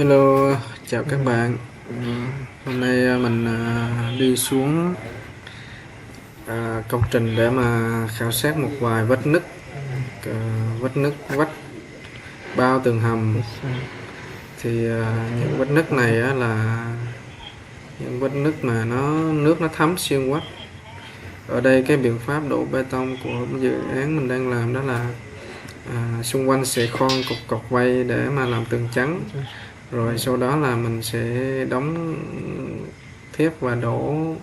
Hello, chào các bạn. Hôm nay mình đi xuống công trình để mà khảo sát một vài vết nứt, vách bao tường hầm. Thì những vết nứt này á, là những vết nứt mà nước nó thấm xuyên vách. Ở đây cái biện pháp đổ bê tông của dự án mình đang làm đó là xung quanh sẽ khoan cột vây để mà làm tường chắn. Rồi sau đó là mình sẽ đóng thép và đổ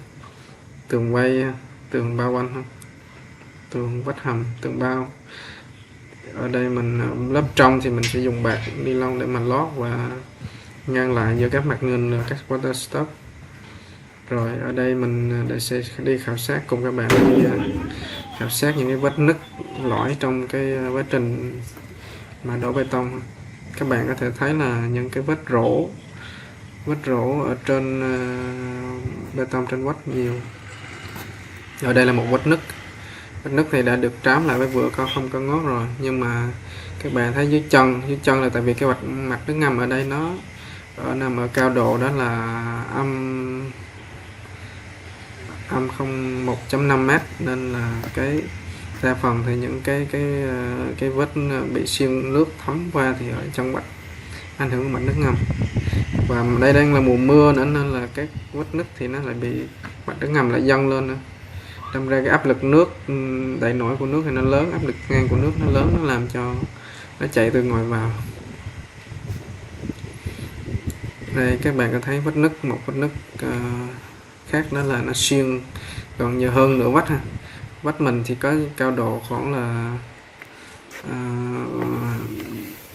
tường vây, tường bao quanh, tường vách hầm, tường bao. Ở đây mình lớp trong thì mình sẽ dùng bạt ni lông để mà lót và ngăn lại giữa các mặt ngăn các water stop. Rồi ở đây mình sẽ đi khảo sát cùng các bạn, đi khảo sát những cái vết nứt lõi trong cái quá trình mà đổ bê tông. Các bạn có thể thấy là những cái vết rỗ ở trên bê tông trên vách nhiều. Ở đây là một vết nứt thì đã được trám lại với vữa không có ngót rồi, nhưng mà các bạn thấy dưới chân là tại vì cái mặt nước ngầm ở đây nó nằm ở cao độ đó là âm 1.5 m, nên là cái đa phần thì những cái vết bị xuyên nước thấm qua thì ở trong vách ảnh hưởng đến mặt nước ngầm. Và đây đang là mùa mưa nữa nên là các vết nứt thì nó lại bị mặt nước ngầm lại dâng lên nữa, đâm ra cái áp lực nước đẩy nổi của nước thì nó lớn, áp lực ngang của nước nó lớn, nó làm cho nó chạy từ ngoài vào. Đây các bạn có thấy một vết nứt khác, đó là nó xuyên còn nhiều hơn nửa vách ha. Vách mình thì có cao độ khoảng là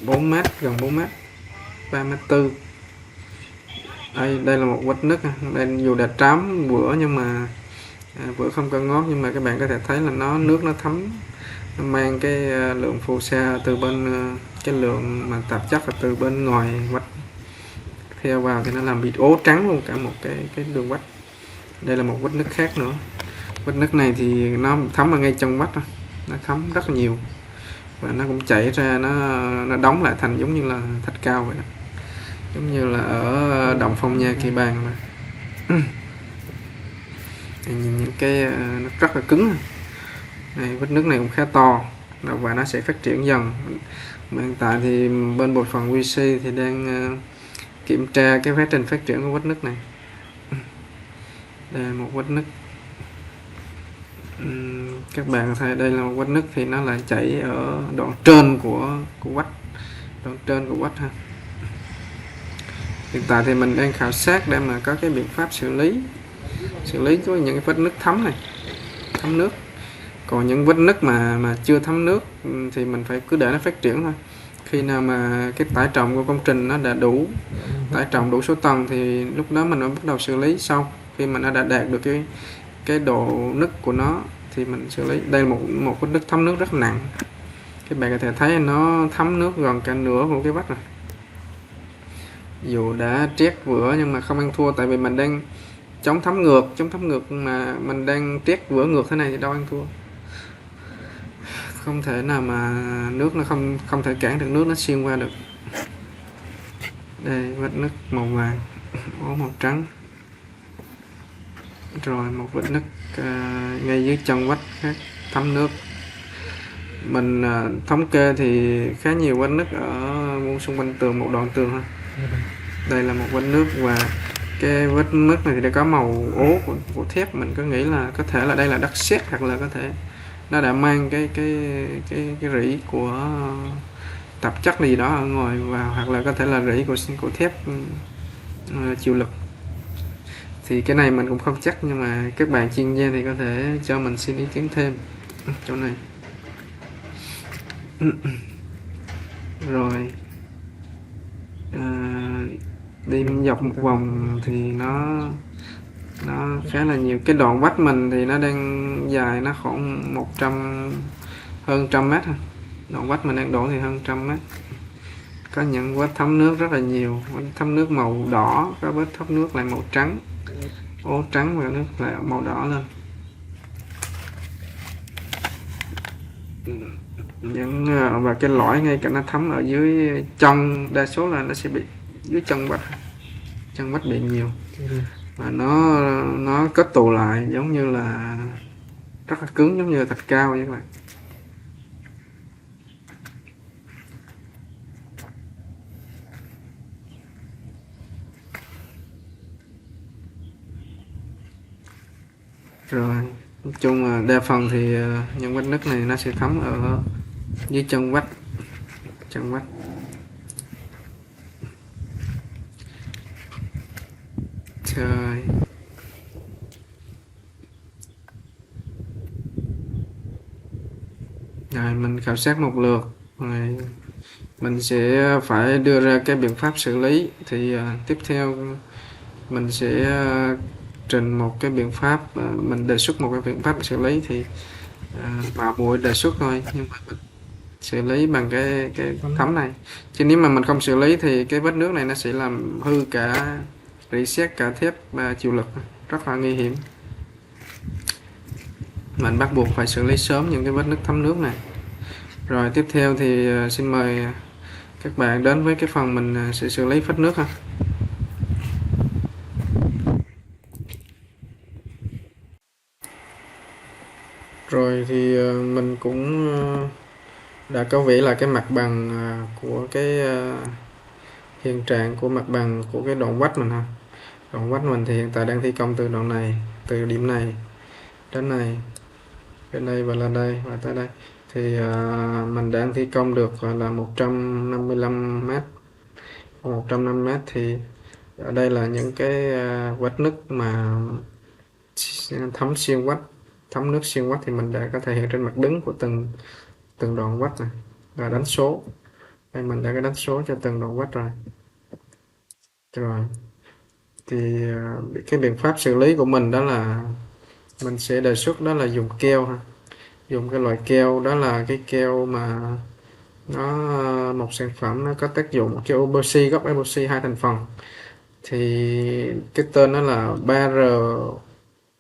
4 m, gần 4 m, 3,4 m. Đây là một vết nứt. Đây dù đã trám vữa nhưng mà vữa không có ngót, nhưng mà các bạn có thể thấy là nước nó thấm, nó mang cái lượng phù sa từ bên cái lượng mà tạp chất là từ bên ngoài vách theo vào, thì nó làm bị ố trắng luôn cả một cái đường vách. Đây là một vết nứt khác nữa. Vết nứt này thì nó thấm ở ngay trong vách, nó thấm rất là nhiều và nó cũng chảy ra, nó đóng lại thành giống như là thạch cao vậy đó, giống như là ở động Phong Nha Kẻ Bàng mà. Nhìn những cái nó rất là cứng. Đây, vết nứt này cũng khá to và nó sẽ phát triển dần. Hiện tại thì bên bộ phận QC thì đang kiểm tra cái quá trình phát triển của vết nứt này. Đây là một vết nứt. Các bạn thấy đây là một vết nứt thì nó lại chảy ở đoạn trên của vách, đoạn trên của vách ha. Hiện tại thì mình đang khảo sát để mà có cái biện pháp xử lý với những cái vết nứt thấm này, thấm nước. Còn những vết nứt mà chưa thấm nước thì mình phải cứ để nó phát triển thôi. Khi nào mà cái tải trọng của công trình nó đã đủ tải trọng, đủ số tầng thì lúc đó mình mới bắt đầu xử lý sau. Khi mà nó đã đạt được cái độ nứt của nó thì mình xử lý. Đây là một vết nứt thấm nước rất nặng. Các bạn có thể thấy nó thấm nước gần cả nửa của cái vách rồi. Dù đã trét vữa nhưng mà không ăn thua, tại vì mình đang chống thấm ngược mà mình đang trét vữa ngược thế này thì đâu ăn thua. Không thể nào mà nước nó không thể cản được nước nó xuyên qua được. Đây vết nứt màu vàng, màu trắng. Rồi một vết nứt ngay dưới chân vách khác thấm nước. Mình thống kê thì khá nhiều vết nứt ở xung quanh tường, một đoạn tường ha. Đây là một vết nứt và cái vết nứt này thì đã có màu ố của thép. Mình có nghĩ là có thể là đây là đất sét, hoặc là có thể nó đã mang cái rỉ của tạp chất gì đó ở ngoài vào, hoặc là có thể là rỉ của thép chịu lực. Thì cái này mình cũng không chắc, nhưng mà các bạn chuyên gia thì có thể cho mình xin ý kiến thêm chỗ này. Rồi đi dọc một vòng thì nó khá là nhiều. Cái đoạn vách mình thì nó đang dài, nó khoảng hơn 100 mét. Đoạn vách mình đang đổ thì hơn 100 mét. Có những vết thấm nước rất là nhiều, vết thấm nước màu đỏ, có vết thấm nước lại màu trắng, ố trắng và nước lại màu đỏ lên. Và cái lõi ngay cả nó thấm ở dưới chân, đa số là nó sẽ bị dưới chân vách bị nhiều và nó kết tụ lại giống như là rất là cứng, giống như thạch cao vậy các bạn. Rồi nói chung là đa phần thì những vết nứt này nó sẽ thấm ở dưới chân vách. Trời. Rồi mình khảo sát một lượt rồi mình sẽ phải đưa ra cái biện pháp xử lý. Thì tiếp theo mình sẽ trình một cái biện pháp, mình đề xuất một cái biện pháp xử lý thì Bảo Bụi đề xuất thôi, nhưng mà mình xử lý bằng cái thấm này. Chứ nếu mà mình không xử lý thì cái vết nước này nó sẽ làm hư cả rỉ sét cả thép và chịu lực, rất là nguy hiểm. Mình bắt buộc phải xử lý sớm những cái vết nứt thấm nước này. Rồi tiếp theo thì xin mời các bạn đến với cái phần mình sẽ xử lý vết nước ha. Rồi thì mình cũng đã có vẽ lại cái mặt bằng của cái hiện trạng của mặt bằng của cái đoạn vách mình ha. Đoạn vách mình thì hiện tại đang thi công từ đoạn này, từ điểm này đến này, đến đây và lên đây và tới đây. Thì mình đang thi công được là 155 mét. 150 mét thì ở đây là những cái vết nứt mà thấm xuyên vách, thấm nước xuyên vách thì mình đã có thể hiện trên mặt đứng của từng đoạn vách này và đánh số. Đây mình đã có đánh số cho từng đoạn vách rồi. Thì cái biện pháp xử lý của mình đó là mình sẽ đề xuất đó là dùng keo ha. Dùng cái loại keo đó là cái keo mà nó một sản phẩm nó có tác dụng keo epoxy, gốc epoxy 2 thành phần. Thì cái tên nó là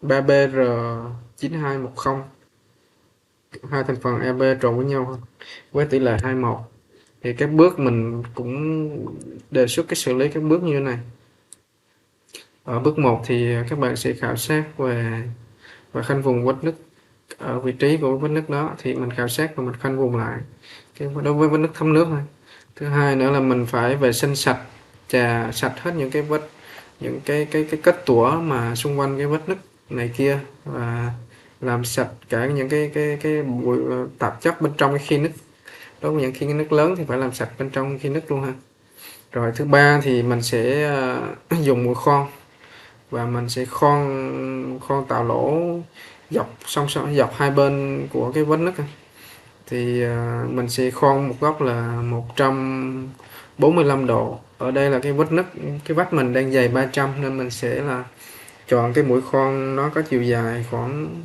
3BR 9210, 2 thành phần AB trộn với nhau với tỷ lệ 21. Thì các bước mình cũng đề xuất cái xử lý các bước như thế này. Ở bước 1 thì các bạn sẽ khảo sát và khoanh vùng vết nứt ở vị trí của vết nứt đó, thì mình khảo sát và mình khoanh vùng lại đối với vết nứt thấm nước thôi. Thứ hai nữa là mình phải vệ sinh sạch, chà sạch hết những cái kết tủa mà xung quanh cái vết nứt này kia, và làm sạch cả những cái bụi tạp chất bên trong cái khe nứt. Đối với những khe nứt lớn thì phải làm sạch bên trong khe nứt luôn ha. Rồi thứ ba thì mình sẽ dùng mũi khoan và mình sẽ khoan tạo lỗ dọc hai bên của cái vết nứt. Thì mình sẽ khoan một góc là 145 độ. Ở đây là cái vết nứt, cái vách mình đang dày 300 nên mình sẽ là chọn cái mũi khoan nó có chiều dài khoảng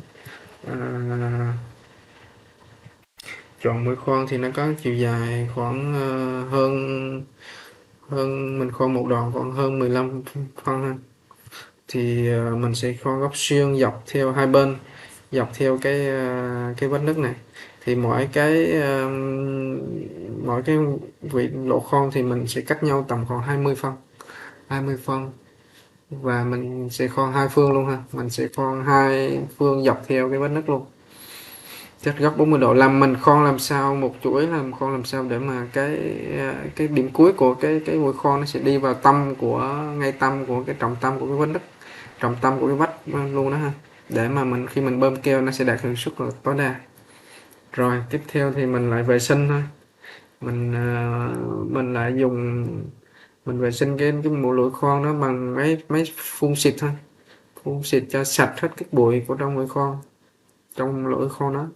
chọn mũi khoan thì nó có chiều dài khoảng hơn mình khoan một đoạn khoảng hơn 15 phân ha. Thì mình sẽ khoan góc xuyên dọc theo hai bên, dọc theo cái vết nứt này. Thì mỗi cái vị lỗ khoan thì mình sẽ cách nhau tầm khoảng 20 phân, và mình sẽ khoan hai phương luôn ha. Mình sẽ khoan hai phương dọc theo cái vết nứt luôn, chết góc 40 độ. Làm mình khoan làm sao một chuỗi, khoan làm sao để mà cái điểm cuối của cái mũi khoan nó sẽ đi vào ngay tâm của cái trọng tâm của cái vết nứt, trọng tâm của cái vách luôn đó ha, để mà khi mình bơm keo nó sẽ đạt hiệu suất tối đa. Rồi tiếp theo thì mình lại vệ sinh thôi. Mình lại mình vệ sinh cái mũi lưỡi khoan đó bằng máy phun xịt thôi, phun xịt cho sạch hết cái bụi của trong mũi khoan, trong lưỡi khoan đó.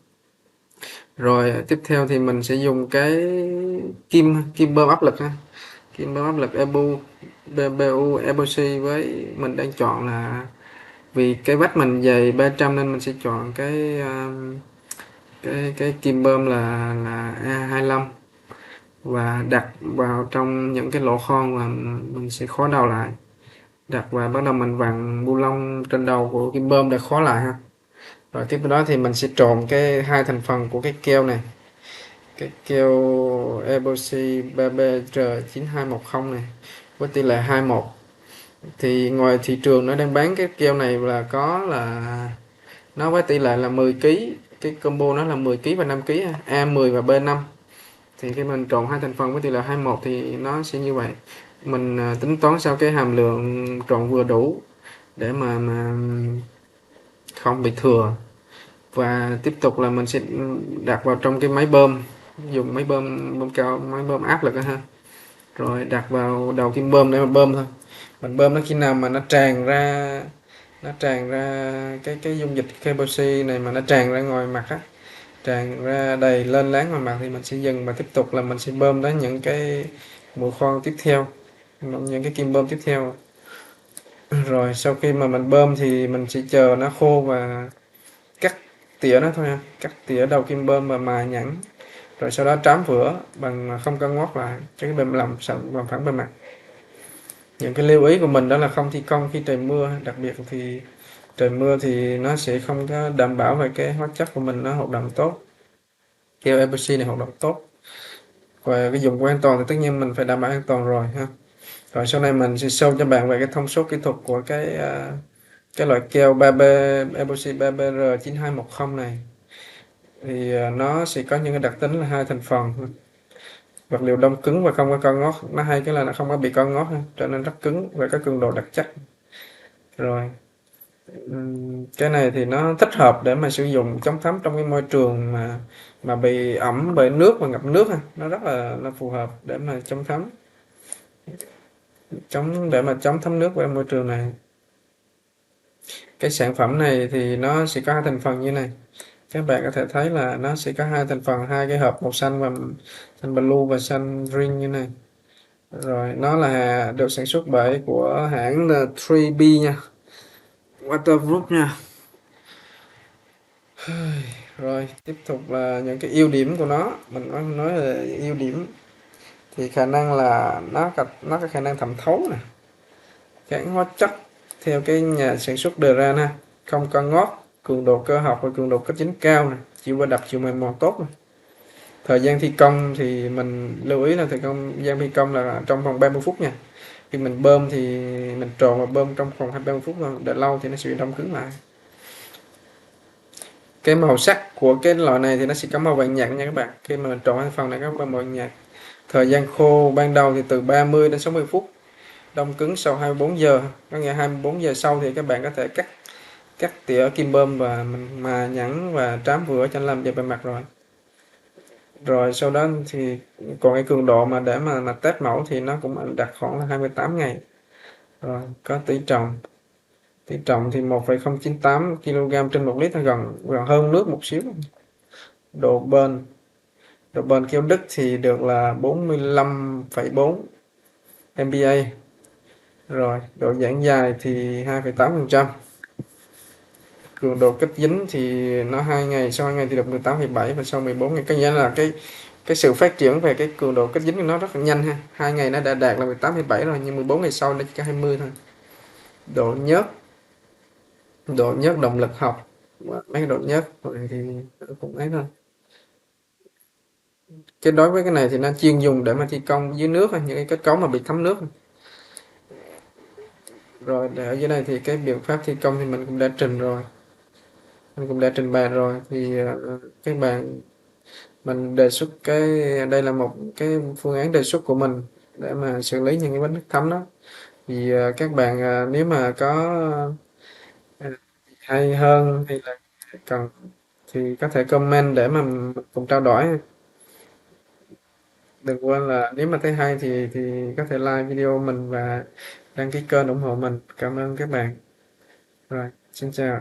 Rồi tiếp theo thì mình sẽ dùng cái kim bơm áp lực ha, kim bơm áp lực BBU epoxy, với mình đang chọn là vì cái vách mình dày 300 nên mình sẽ chọn cái kim bơm là A25 và đặt vào trong những cái lỗ khoan và mình sẽ khóa đầu lại, đặt và bắt đầu mình vặn bu lông trên đầu của kim bơm để khóa lại ha. Rồi tiếp đó thì mình sẽ trộn cái hai thành phần của cái keo này, cái keo epoxy 3BR9210 này với tỷ lệ 2:1. Thì ngoài thị trường nó đang bán cái keo này là nó với tỷ lệ là 10 kg, cái combo nó là 10 kg và 5 kg, A10 và B5. Thì khi mình trộn hai thành phần với tỷ lệ 2:1 thì nó sẽ như vậy. Mình tính toán sao cái hàm lượng trộn vừa đủ để mà không bị thừa, và tiếp tục là mình sẽ đặt vào trong cái máy bơm, dùng máy bơm bơm cao, máy bơm áp lực ha, rồi đặt vào đầu kim bơm để mà bơm thôi. Mình bơm nó khi nào mà nó tràn ra cái dung dịch epoxy này mà nó tràn ra ngoài mặt á, tràn ra đầy lên láng ngoài mặt thì mình sẽ dừng và tiếp tục là mình sẽ bơm đến những cái mũi khoan tiếp theo, những cái kim bơm tiếp theo. Rồi sau khi mà mình bơm thì mình sẽ chờ nó khô và cắt tỉa nó thôi ha, cắt tỉa đầu kim bơm và mài nhẵn, rồi sau đó trám vữa bằng không cân ngót lại cho cái bề làm phẳng bề mặt. Những cái lưu ý của mình đó là không thi công khi trời mưa, đặc biệt thì trời mưa thì nó sẽ không có đảm bảo về cái hóa chất của mình nó hoạt động tốt, keo epoxy này hoạt động tốt. Và cái dụng cụ an toàn thì tất nhiên mình phải đảm bảo an toàn rồi ha. Rồi sau này mình sẽ show cho bạn về cái thông số kỹ thuật của cái loại keo 3B epoxy 3BR9210 này. Thì nó sẽ có những cái đặc tính là hai thành phần, vật liệu đông cứng và không có co ngót. Nó hay cái là nó không có bị co ngót ha, trở nên rất cứng và có cường độ đặc chắc. Rồi cái này thì nó thích hợp để mà sử dụng chống thấm trong cái môi trường mà bị ẩm bởi nước và ngập nước ha, nó rất là phù hợp để mà chống thấm, để mà chống thấm nước vào môi trường này. Cái sản phẩm này thì nó sẽ có hai thành phần như này, các bạn có thể thấy là nó sẽ có hai thành phần, hai cái hộp màu xanh và xanh blue và xanh green như này. Rồi nó là được sản xuất của hãng 3B nha, Waterproof nha. Rồi tiếp tục là những cái ưu điểm của nó. Mình nói là ưu điểm thì khả năng là nó có khả năng thẩm thấu nè, kháng hóa chất theo cái nhà sản xuất đề ra ha, không co ngót, cường độ cơ học và cường độ kết dính cao nè, chịu va đập chịu mài mòn tốt nè. Thời gian thi công thì mình lưu ý là thời gian thi công là trong vòng 30 phút nha. Khi mình bơm thì mình trộn và bơm trong vòng 30 phút thôi, để lâu thì nó sẽ bị đông cứng lại. Cái màu sắc của cái loại này thì nó sẽ có màu vàng nhạt nha các bạn. Khi mà mình trộn thành phần này có màu vàng nhạt. Thời gian khô ban đầu thì từ 30 đến 60 phút. Đông cứng sau 24 giờ. Có nghĩa 24 giờ sau thì các bạn có thể cắt tỉa kim bơm và mình mài nhẵn và trám vừa cho làm đẹp bề mặt rồi. Rồi sau đó thì còn cái cường độ mà để mà test mẫu thì nó cũng đặt khoảng là 28 ngày. Rồi có tỷ trọng thì 1,098 kg trên 1 lít, gần gần hơn nước một xíu. Độ bền keo Đức thì được là 45,4 MPa. Rồi độ giãn dài thì 2,8%. Cường độ kết dính thì nó 2 ngày, sau 2 ngày thì được 18,7 và sau 14 ngày, có nghĩa là cái sự phát triển về cái cường độ kết dính của nó rất là nhanh ha. 2 ngày nó đã đạt là 18,7 rồi, nhưng 14 ngày sau nó chỉ có 20 thôi. Độ nhớt động lực học, mấy độ nhớt rồi thì cũng ấy thôi. Cái đối với cái này thì nó chuyên dùng để mà thi công dưới nước, những cái kết cấu mà bị thấm nước. Rồi ở dưới đây thì cái biện pháp thi công thì mình cũng đã trình rồi, mình cũng đã trình bày rồi. Thì các bạn, mình đề xuất đây là một cái phương án đề xuất của mình để mà xử lý những cái vết nứt thấm đó. Thì các bạn nếu mà có ờ, hay hơn hay là cần thì có thể comment để mà mình cùng trao đổi. Đừng quên là nếu mà thấy hay thì có thể like video mình và đăng ký kênh ủng hộ mình. Cảm ơn các bạn. Rồi, xin chào.